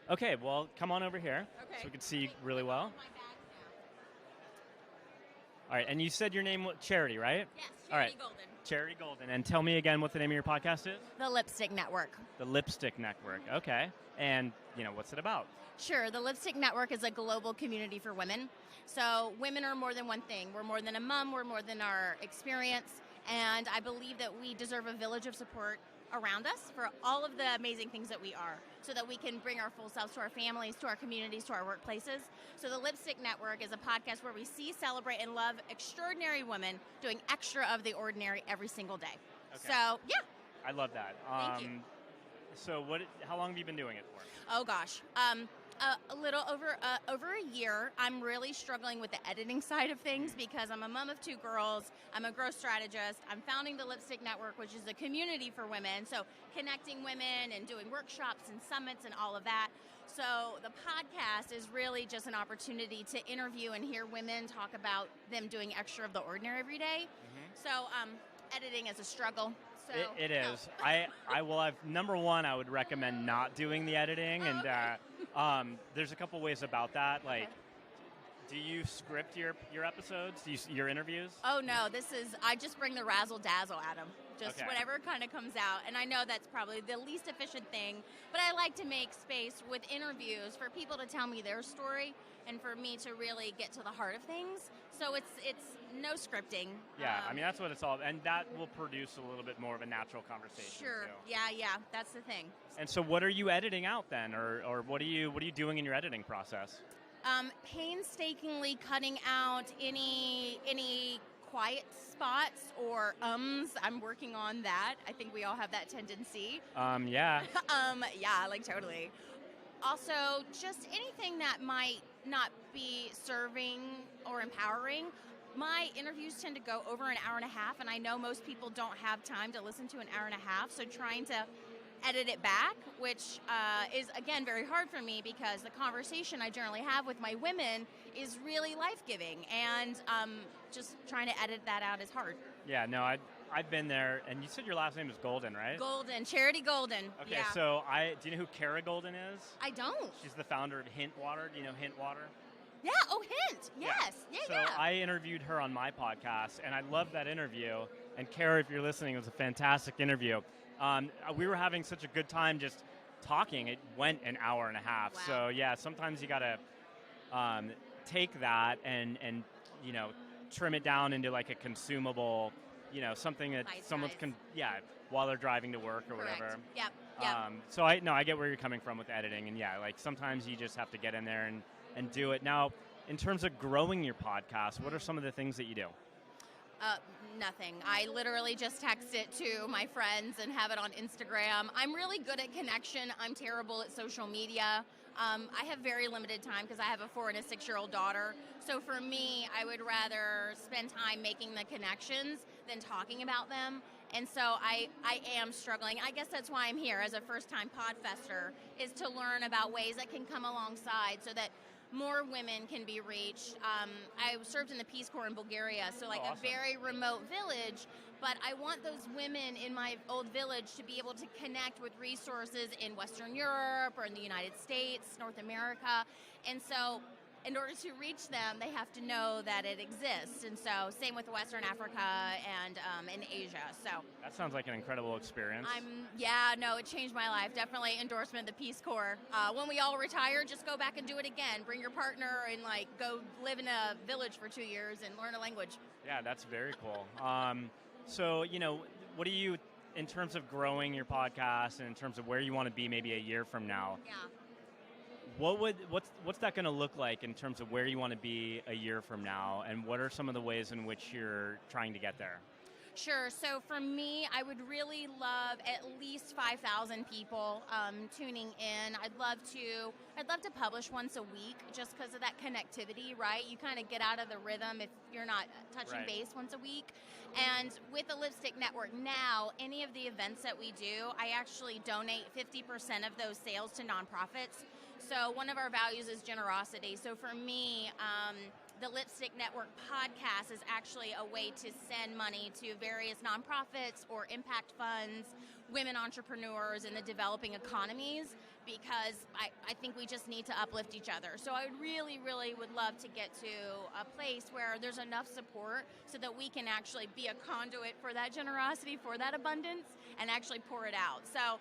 Okay, well, come on over here Okay. so we can see you really well. All right, and you said your name was Charity, right? Yes, All right. Charity Golden. Charity Golden. And tell me again what the name of your podcast is? The Lipstick Network. The Lipstick Network. Okay. And, what's it about? Sure, the Lipstick Network is a global community for women. So women are more than one thing. We're more than a mom, we're more than our experience, and I believe that we deserve a village of support around us for all of the amazing things that we are, so that we can bring our full selves to our families, to our communities, to our workplaces. So the Lipstick Network is a podcast where we see, celebrate, and love extraordinary women doing extra of the ordinary every single day. Okay. So, yeah. I love that. Thank you. So how long have you been doing it for? Oh gosh, a little over a year. I'm really struggling with the editing side of things because I'm a mom of 2 girls. I'm a growth strategist. I'm founding the Lipstick Network, which is a community for women. So connecting women and doing workshops and summits and all of that. So the podcast is really just an opportunity to interview and hear women talk about them doing extra of the ordinary every day. Mm-hmm. So editing is a struggle. So, it is. Number one, I would recommend not doing the editing, and there's a couple ways about that. Like, do you script your episodes? Your interviews? Oh no, I just bring the razzle dazzle at them. Just whatever kind of comes out. And I know that's probably the least efficient thing, but I like to make space with interviews for people to tell me their story and for me to really get to the heart of things. So it's no scripting. Yeah, that's what it's all about. And that will produce a little bit more of a natural conversation. Sure. Too. Yeah, that's the thing. And so what are you editing out then? Or what are you doing in your editing process? Painstakingly cutting out any quiet spots or I'm working on that. I think we all have that tendency. Yeah. Yeah, like totally. Also, just anything that might not be serving or empowering. My interviews tend to go over an hour and a half, and I know most people don't have time to listen to an hour and a half, so trying to edit it back, which is, again, very hard for me because the conversation I generally have with my women is really life-giving, and just trying to edit that out is hard. Yeah, no, I've been there, and you said your last name is Golden, right? Golden, Charity Golden. Okay, yeah. So do you know who Cara Golden is? I don't. She's the founder of Hint Water. Do you know Hint Water? Yeah, Hint. Yes. Yeah. So I interviewed her on my podcast, and I loved that interview. And Cara, if you're listening, it was a fantastic interview. We were having such a good time just talking. It went an hour and a half. Wow. So yeah, sometimes you gotta take that and trim it down into like a consumable, something that someone can while they're driving to work or Correct. whatever. Yep. So I get where you're coming from with editing, and like sometimes you just have to get in there and do it. Now, in terms of growing your podcast, what are some of the things that you do? Nothing. I literally just text it to my friends and have it on Instagram. I'm really good at connection. I'm terrible at social media. I have very limited time because I have a 4 and a 6-year-old daughter. So for me, I would rather spend time making the connections than talking about them. And so I am struggling. I guess that's why I'm here as a first-time PodFester, is to learn about ways that can come alongside so that more women can be reached. I served in the Peace Corps in Bulgaria, so like awesome. A very remote village, but I want those women in my old village to be able to connect with resources in Western Europe or in the United States, North America. And so in order to reach them, they have to know that it exists. And so same with Western Africa and in Asia. So that sounds like an incredible experience. It changed my life. Definitely endorsement of the Peace Corps. When we all retire, just go back and do it again. Bring your partner and go live in a village for 2 years and learn a language. Yeah, that's very cool. So, what do you, in terms of growing your podcast and in terms of where you want to be maybe a year from now? Yeah. What's that going to look like in terms of where you want to be a year from now, and what are some of the ways in which you're trying to get there? Sure. So for me, I would really love at least 5,000 people tuning in. I'd love to publish once a week just because of that connectivity, right? You kind of get out of the rhythm if you're not touching base once a week. And with the Lipstick Network now, any of the events that we do, I actually donate 50% of those sales to nonprofits. So one of our values is generosity. So for me, the Lipstick Network podcast is actually a way to send money to various nonprofits or impact funds women entrepreneurs in the developing economies, because I think we just need to uplift each other. So I really, really would love to get to a place where there's enough support so that we can actually be a conduit for that generosity, for that abundance, and actually pour it out. So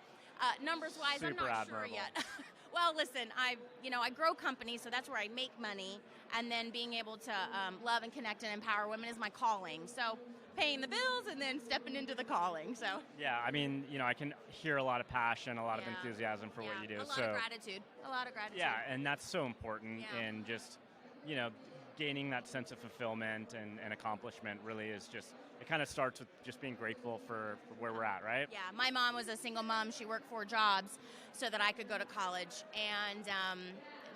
numbers-wise, I'm Super not sure admirable. yet. Well, listen, I grow companies, so that's where I make money, and then being able to love and connect and empower women is my calling. So paying the bills and then stepping into the calling. So Yeah, I mean, I can hear a lot of passion, a lot of Yeah. enthusiasm for what you do. A lot of gratitude. A lot of gratitude. Yeah, and that's so important Yeah. in just, gaining that sense of fulfillment and accomplishment really is just, it kind of starts with just being grateful for where we're at, right? Yeah, my mom was a single mom. She worked 4 jobs so that I could go to college, and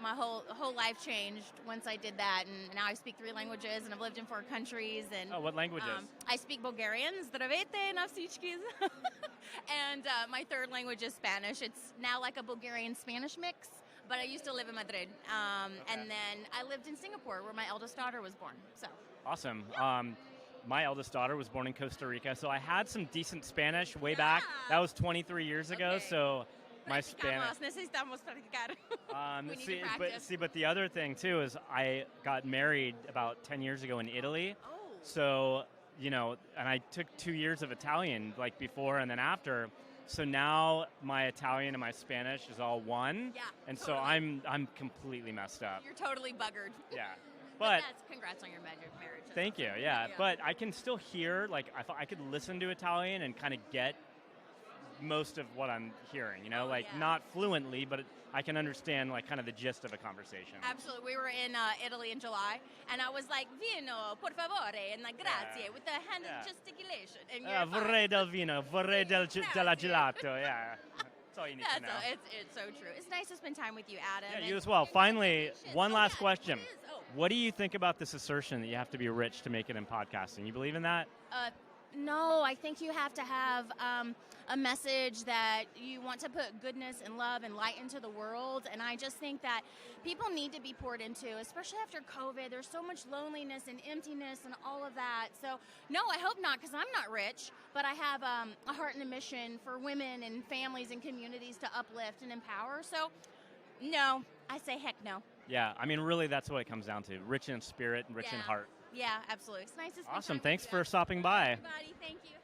my whole life changed once I did that. And now I speak 3 languages, and I've lived in 4 countries. And Oh, what languages? I speak Bulgarian, zdravete na всички, and my 3rd language is Spanish. It's now like a Bulgarian-Spanish mix, but I used to live in Madrid, and then I lived in Singapore, where my eldest daughter was born. So Awesome. My eldest daughter was born in Costa Rica, so I had some decent Spanish way back. That was 23 years ago, Okay. so my Spanish. Necesitamos practicar. We need to practice. But the other thing too is I got married about 10 years ago in Italy. Oh. So, and I took 2 years of Italian, like before and then after. So now my Italian and my Spanish is all one. Yeah, And totally. so I'm completely messed up. You're totally buggered. Yeah. But But congrats on your marriage. thank you. Yeah. But I can still hear, like, I could listen to Italian and kind of get most of what I'm hearing, yeah. not fluently, but I can understand, like, kind of the gist of a conversation. Absolutely. We were in Italy in July, and I was like, vino, por favore, and like, grazie, with the hand gesticulation. And you're Vorrei del vino, vorrei Grazie. della gelato, yeah. That's all you need to know. It's so true. It's nice to spend time with you, Adam. Yeah, and- you as well. and Finally, congratulations. one Oh, last yeah, question. it is. Oh. What do you think about this assertion that you have to be rich to make it in podcasting? You believe in that? No, I think you have to have a message that you want to put goodness and love and light into the world. And I just think that people need to be poured into, especially after COVID. There's so much loneliness and emptiness and all of that. So, no, I hope not, because I'm not rich. But I have a heart and a mission for women and families and communities to uplift and empower. So, no, I say heck no. Yeah, I mean, really, that's what it comes down to. Rich in spirit and rich in Yeah. heart. Yeah, absolutely. It's nice to spend Awesome. time Thanks with for you. stopping by. Everybody, thank you.